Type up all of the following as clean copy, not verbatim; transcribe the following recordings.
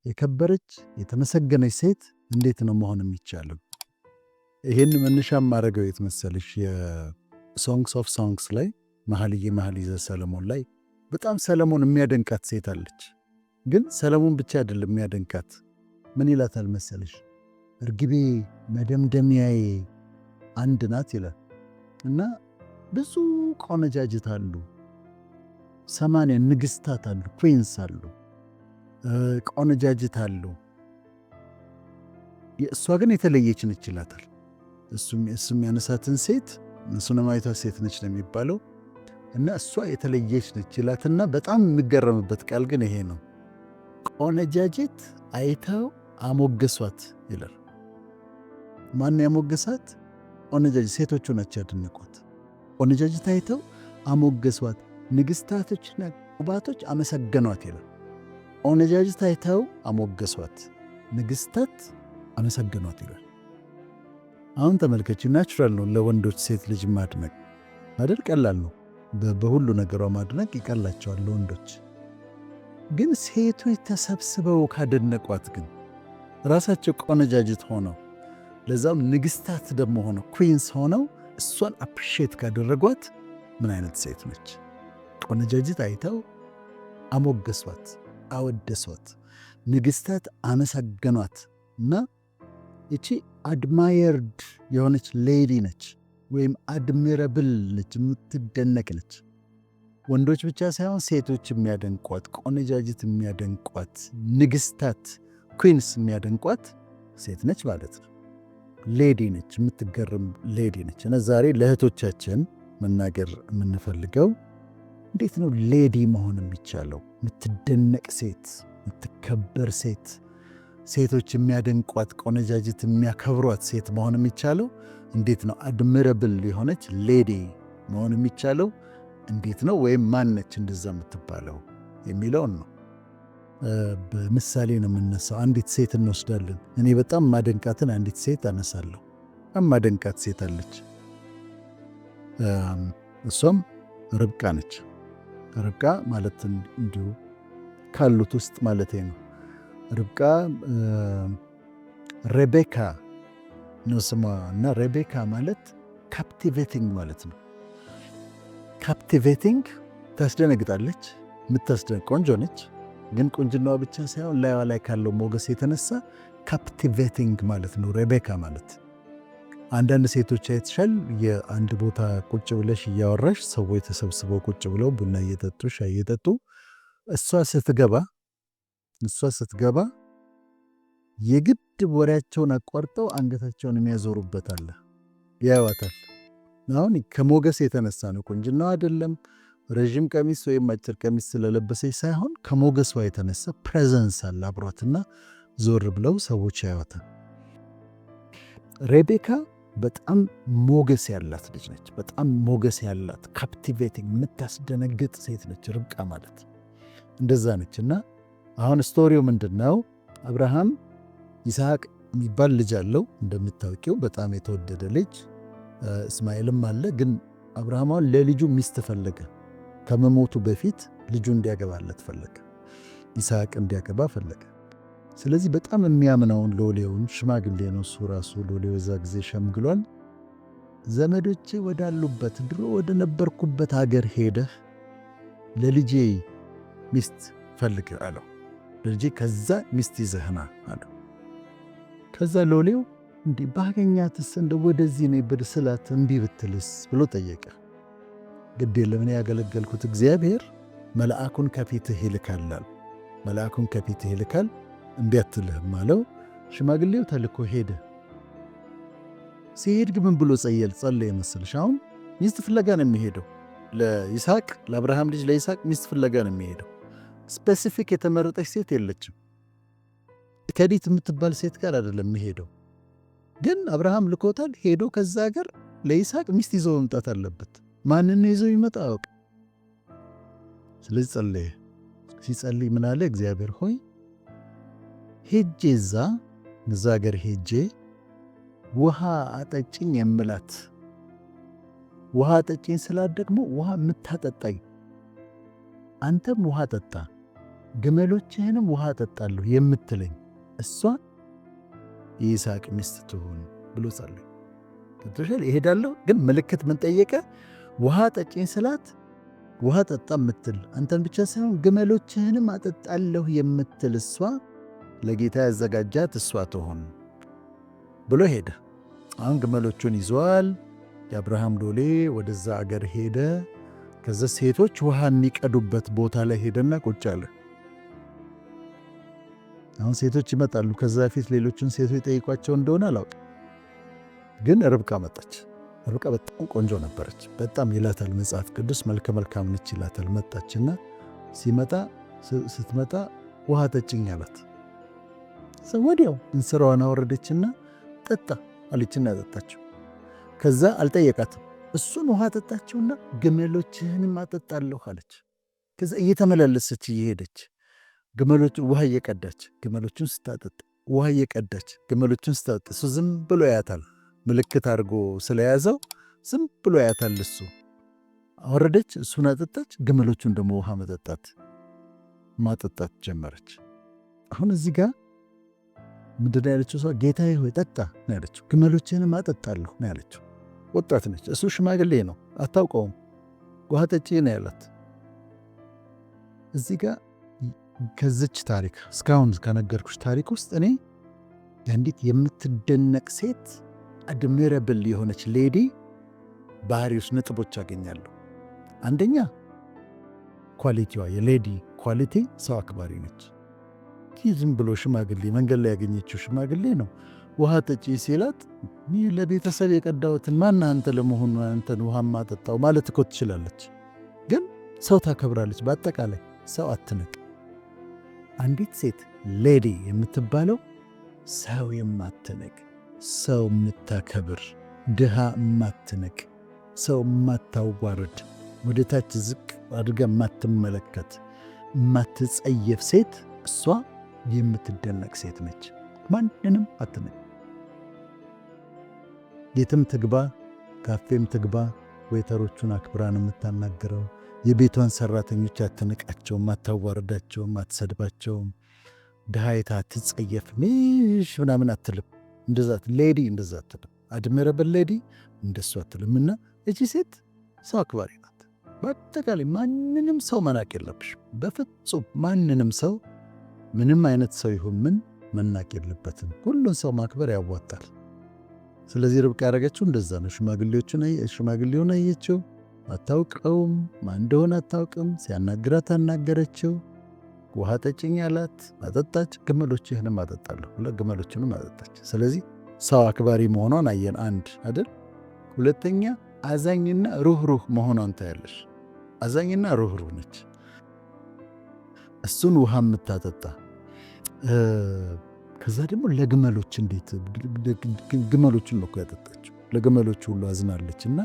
የከበረች የተመሰገነች ሴት እንዴት ነው መሆን የሚቻለው? ይህን መነሻም ማድረገው የት መሰለሽ? የሶንግስ ኦፍ ሶንግስ ላይ መኃልየ ሰለሞን ላይ በጣም ሰለሞን የሚያደንቃት ሴት አለች። ግን ሰለሞን ብቻ አይደለም የሚያደንቃት። ምን ይላታል መሰለሽ? እርግቤ መደምደሚያዬ አንድ ናት ይላል እና ብዙ ቆነጃጅት አሉ፣ 80 ንግሥታት አሉ፣ ኩዊንስ አሉ፣ ቆነጃጅት አሉ። እሷ ግን የተለየች ነች ይላታል። እሱም ያነሳትን ሴት ሱነማዊቷ ሴት ነች ነው የሚባለው። እና እሷ የተለየች ነች ይላትና በጣም የሚገረምበት ቃል ግን ይሄ ነው። ቆነጃጅት አይተው አሞገሷት ይላል። ማን ያሞገሳት? ቆነጃጅት ሴቶቹ ናቸው ያደነቋት። ቆነጃጅት አይተው አሞገሷት፣ ንግሥታቶችና ቁባቶች አመሰገኗት ይላል። ቆነጃጅት አይተው አሞገሷት፣ ንግሥታት አመሰገኗት ይላል። አሁን ተመልከች፣ ናቹራል ነው ለወንዶች ሴት ልጅ ማድነቅ አይደል? ቀላል ነው። በሁሉ ነገሯ ማድነቅ ይቀላቸዋል ለወንዶች። ግን ሴቶች ተሰብስበው ካደነቋት ግን ራሳቸው ቆነጃጅት ሆነው ለዛም ንግሥታት ደግሞ ሆነው ኩዊንስ ሆነው እሷን አፕሪሼት ካደረጓት ምን አይነት ሴት ነች? ቆነጃጅት አይተው አሞገሷት፣ አወደሷት፣ ንግሥታት አመሰገኗት እና እቺ አድማየርድ የሆነች ሌዲ ነች ወይም አድሚረብል ነች፣ የምትደነቅ ነች። ወንዶች ብቻ ሳይሆን ሴቶች የሚያደንቋት፣ ቆነጃጅት የሚያደንቋት፣ ንግሥታት ኩዊንስ የሚያደንቋት ሴት ነች ማለት ነው። ሌዲ ነች፣ የምትገርም ሌዲ ነች። እና ዛሬ ለእህቶቻችን መናገር የምንፈልገው እንዴት ነው ሌዲ መሆን የሚቻለው? የምትደነቅ ሴት፣ የምትከበር ሴት፣ ሴቶች የሚያደንቋት፣ ቆነጃጅት የሚያከብሯት ሴት መሆን የሚቻለው እንዴት ነው? አድሚረብል የሆነች ሌዲ መሆን የሚቻለው እንዴት ነው? ወይም ማነች እንደዛ የምትባለው የሚለውን ነው። በምሳሌ ነው የምነሳው። አንዲት ሴት እንወስዳለን። እኔ በጣም ማደንቃትን አንዲት ሴት አነሳለሁ። ማደንቃት ሴት አለች። እሷም ርብቃ ነች። ርብቃ ማለት እንዲሁ ካሉት ውስጥ ማለት ነው። ርብቃ ሬቤካ ነው ስሟ እና ሬቤካ ማለት ካፕቲቬቲንግ ማለት ነው። ካፕቲቬቲንግ ታስደነግጣለች። ቆንጆ ነች። ግን ቁንጅናዋ ብቻ ሳይሆን ላይዋ ላይ ካለው ሞገስ የተነሳ ካፕቲቬቲንግ ማለት ነው ሬቤካ ማለት። አንዳንድ ሴቶች አይተሻል፣ የአንድ ቦታ ቁጭ ብለሽ እያወራሽ ሰዎች ተሰብስበው ቁጭ ብለው ቡና እየጠጡ ሻይ እየጠጡ እሷ ስትገባ የግድ ወሬያቸውን አቋርጠው አንገታቸውን የሚያዞሩበት አለ፣ ያዩዋታል። አሁን ከሞገስ የተነሳ ነው። ቁንጅናዋ አይደለም፣ ረዥም ቀሚስ ወይም አጭር ቀሚስ ስለለበሰች ሳይሆን ከሞገሷ የተነሳ ፕሬዘንስ አለ አብሯትና ዞር ብለው ሰዎች ያዩዋታል። ሬቤካ በጣም ሞገስ ያላት ልጅ ነች። በጣም ሞገስ ያላት ካፕቲቬቲንግ የምታስደነግጥ ሴት ነች ርብቃ ማለት እንደዛ ነች። እና አሁን ስቶሪው ምንድን ነው? አብርሃም ይስሐቅ የሚባል ልጅ አለው እንደምታውቂው፣ በጣም የተወደደ ልጅ። እስማኤልም አለ። ግን አብርሃም ለልጁ ሚስት ፈለገ። ከመሞቱ በፊት ልጁ እንዲያገባለት ፈለገ። ይስሐቅ እንዲያገባ ፈለገ። ስለዚህ በጣም የሚያምነውን ሎሌውን፣ ሽማግሌ ነው እሱ ራሱ ሎሌው፣ የዛ ጊዜ ሸምግሏል። ዘመዶቼ ወዳሉበት ድሮ ወደ ነበርኩበት ሀገር ሄደህ ለልጄ ሚስት ፈልግ አለው። ለልጄ ከዛ ሚስት ይዘህና አለው። ከዛ ሎሌው እንዲህ ባገኛትስ እንደ ወደዚህ ነው ብርስላት እምቢ ብትልስ ብሎ ጠየቀ። ግድ የለም እኔ ያገለገልኩት እግዚአብሔር መልአኩን ከፊትህ ይልካል፣ መልአኩን ከፊትህ ይልካል እምቢ አትልህም አለው። ሽማግሌው ተልኮ ሄደ። ሲሄድ ግን ምን ብሎ ጸለየ መሰለሽ? አሁን ሚስት ፍለጋ ነው የሚሄደው ለይስሐቅ፣ ለአብርሃም ልጅ ለይስሐቅ ሚስት ፍለጋ ነው የሚሄደው። ስፔሲፊክ የተመረጠች ሴት የለችም። ከዲት የምትባል ሴት ጋር አይደለም የሚሄደው። ግን አብርሃም ልኮታል። ሄዶ ከዛ ሀገር ለይስሐቅ ሚስት ይዞ መምጣት አለበት። ማንን ይዞ ይመጣ አውቅ። ስለዚህ ጸለየ። ሲጸልይ ምን አለ? እግዚአብሔር ሆይ ሄጄ እዛ ሀገር ሄጄ ውሃ አጠጭኝ የምላት፣ ውሃ አጠጭኝ ስላት ደግሞ ውሃ የምታጠጣኝ፣ አንተም ውሃ ጠጣ፣ ግመሎችህንም ውሃ አጠጣለሁ የምትለኝ እሷ የይስሐቅ ሚስት ትሁን ብሎ ጸለየ። ከተሻለ ይሄዳለሁ ግን ምልክት ምን ጠየቀ? ውሃ ጠጪኝ ስላት ውሃ ጠጣ የምትል አንተን ብቻ ሳይሆን ግመሎችህንም አጠጣለሁ የምትል እሷ ለጌታ ያዘጋጃት እሷ ትሆን ብሎ ሄደ። አሁን ግመሎቹን ይዘዋል። የአብርሃም ሎሌ ወደዛ አገር ሄደ። ከዛ ሴቶች ውሃ የሚቀዱበት ቦታ ላይ ሄደና ቁጭ አለ። አሁን ሴቶች ይመጣሉ። ከዛ በፊት ሌሎችን ሴቶች ጠይቋቸው እንደሆነ አላውቅም፣ ግን ርብቃ መጣች። ርብቃ በጣም ቆንጆ ነበረች። በጣም ይላታል መጽሐፍ ቅዱስ መልከ መልካም ነች ይላታል። መጣችና ስትመጣ ውሃ ጠጭኝ አላት። ወዲያው እንስራዋን አወረደችና ጠጣ አለችና ያጠጣችው። ከዛ አልጠየቃትም። እሱን ውሃ ጠጣችውና ግመሎችህንም አጠጣለሁ አለች። ከዛ እየተመላለሰች እየሄደች ግመሎች ውሃ እየቀዳች ግመሎቹን ስታጠጣ ውሃ እየቀዳች ግመሎቹን ስታጠጣ እሱ ዝም ብሎ ያያታል። ምልክት አድርጎ ስለያዘው ዝም ብሎ ያያታል። እሱ አወረደች፣ እሱን አጠጣች። ግመሎቹን ደግሞ ውሃ ማጠጣት ጀመረች። አሁን እዚህ ጋር ምንድን ያለችው? ሰው ጌታዬ ሆይ ጠጣ ነው ያለችው። ግመሎችህንም አጠጣለሁ ነው ያለችው። ወጣት ነች፣ እሱ ሽማግሌ ነው፣ አታውቀውም። ውሃ ጠጪ ነው ያላት። እዚህ ጋር ከዚች ታሪክ እስካሁን ከነገርኩሽ ታሪክ ውስጥ እኔ አንዲት የምትደነቅ ሴት አድሚረብል የሆነች ሌዲ ባህሪዎች ነጥቦች አገኛለሁ። አንደኛ ኳሊቲዋ፣ የሌዲ ኳሊቲ ሰው አክባሪ ነች። ዝም ብሎ ሽማግሌ መንገድ ላይ ያገኘችው ሽማግሌ ነው ውሃ ጠጪ ሲላት ይህ ለቤተሰብ የቀዳሁትን ማን አንተ ለመሆኑ አንተን ውሃ ማጠጣው ማለት እኮ ትችላለች። ግን ሰው ታከብራለች። በአጠቃላይ ሰው አትንቅ። አንዲት ሴት ሌዲ የምትባለው ሰው የማትንቅ፣ ሰው የምታከብር፣ ድሃ የማትንቅ፣ ሰው የማታዋርድ፣ ወደታች ዝቅ አድርጋ የማትመለከት፣ የማትጸየፍ ሴት እሷ የምትደነቅ ሴት ነች። ማንንም አትንቅ። የትም ትግባ፣ ካፌም ትግባ፣ ዌተሮቹን አክብራን የምታናግረው፣ የቤቷን ሰራተኞች አትንቃቸውም፣ አታዋርዳቸውም፣ አትሰድባቸውም፣ ድሃይታ አትጸየፍ ምናምን አትልም። እንደዛት ሌዲ እንደዛ አትልም። አድሚረብል ሌዲ እንደሱ አትልም። እና እቺ ሴት ሰው አክባሪ ናት። በአጠቃላይ ማንንም ሰው መናቅ የለብሽ በፍጹም። ማንንም ሰው ምንም አይነት ሰው ይሁን ምን መናቅ የለበትም። ሁሉን ሰው ማክበር ያዋጣል። ስለዚህ ርብቃ ያደረገችው እንደዛ ነው። ሽማግሌውን አየችው፣ አታውቀውም፣ ማን እንደሆነ አታውቅም። ሲያናግራት አናገረችው። ውሃ ጠጭኝ አላት፣ አጠጣች። ግመሎችህንም አጠጣለሁ ብላ ግመሎችንም አጠጣች። ስለዚህ ሰው አክባሪ መሆኗን አየን። አንድ አይደል? ሁለተኛ አዛኝና ሩህሩህ መሆኗን ታያለሽ። አዛኝና ሩህሩህ ነች። እሱን ውሃ የምታጠጣ ከዛ ደግሞ ለግመሎች እንዴት ግመሎችን ነው ያጠጣችው። ለግመሎች ሁሉ አዝናለች እና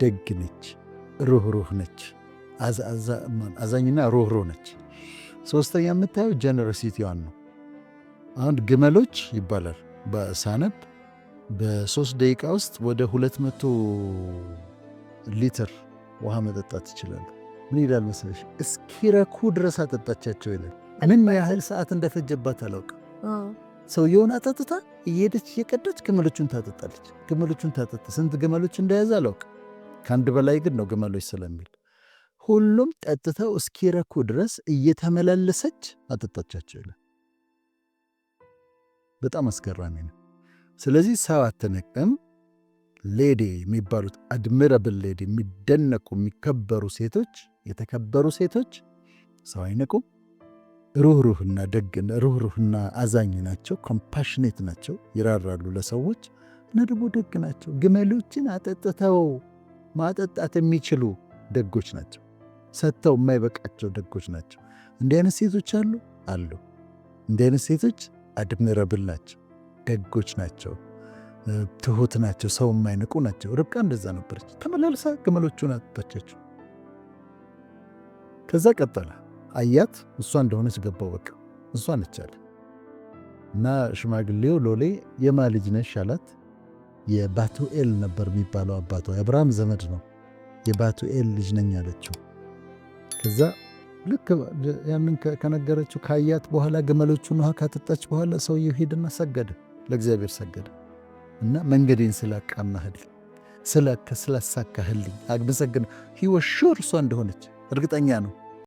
ደግ ነች፣ ሩህሩህ ነች፣ አዛኝና ሩህሩህ ነች። ሶስተኛ የምታየው ጀነሮሲቲዋን ነው። አሁን ግመሎች ይባላል በሳነብ በ3 ደቂቃ ውስጥ ወደ 200 ሊትር ውሃ መጠጣት ይችላሉ። ምን ይላል መሰለሽ? እስኪረኩ ድረስ አጠጣቻቸው ይላል። ምን ያህል ሰዓት እንደፈጀባት አላውቅም። ሰውየውን አጠጥታ እየሄደች እየቀዳች ግመሎቹን ታጠጣለች። ግመሎቹን ታጠጣ ስንት ግመሎች እንደያዘ አላውቅም። ከአንድ በላይ ግን ነው ግመሎች ስለሚል ሁሉም ጠጥተው እስኪረኩ ድረስ እየተመላለሰች አጠጣቻቸው ይላል። በጣም አስገራሚ ነው። ስለዚህ ሰው አትንቅም። ሌዲ የሚባሉት አድሚረብል ሌዲ የሚደነቁ የሚከበሩ ሴቶች፣ የተከበሩ ሴቶች ሰው አይንቁም። ሩህሩህና ደግን ሩህሩህና አዛኝ ናቸው። ኮምፓሽኔት ናቸው። ይራራሉ ለሰዎች እና ደግሞ ደግ ናቸው። ግመሎችን አጠጥተው ማጠጣት የሚችሉ ደጎች ናቸው። ሰጥተው የማይበቃቸው ደጎች ናቸው። እንዲህ አይነት ሴቶች አሉ። እንዲህ አይነት ሴቶች አድሚረብል ናቸው፣ ደጎች ናቸው፣ ትሁት ናቸው፣ ሰው የማይንቁ ናቸው። ርብቃ እንደዛ ነበረች። ተመላልሳ ግመሎቹን አጠጣቻቸው። ከዛ ቀጠለ። አያት፣ እሷ እንደሆነች ገባው። በቃ እሷ ነች አለ እና ሽማግሌው ሎሌ የማ ልጅ ነሽ አላት። የባቱኤል ነበር የሚባለው አባቷ፣ የአብርሃም ዘመድ ነው። የባቱኤል ልጅ ነኝ አለችው። ከዛ ልክ ያንን ከነገረችው ካያት በኋላ ግመሎቹን ውሃ ካጠጣች በኋላ ሰውየው ሄድና ሰገደ፣ ለእግዚአብሔር ሰገደ እና መንገዴን ስላቃናህልኝ ስላሳካህልኝ አመሰግን። ሂወ ሹር እሷ እንደሆነች እርግጠኛ ነው።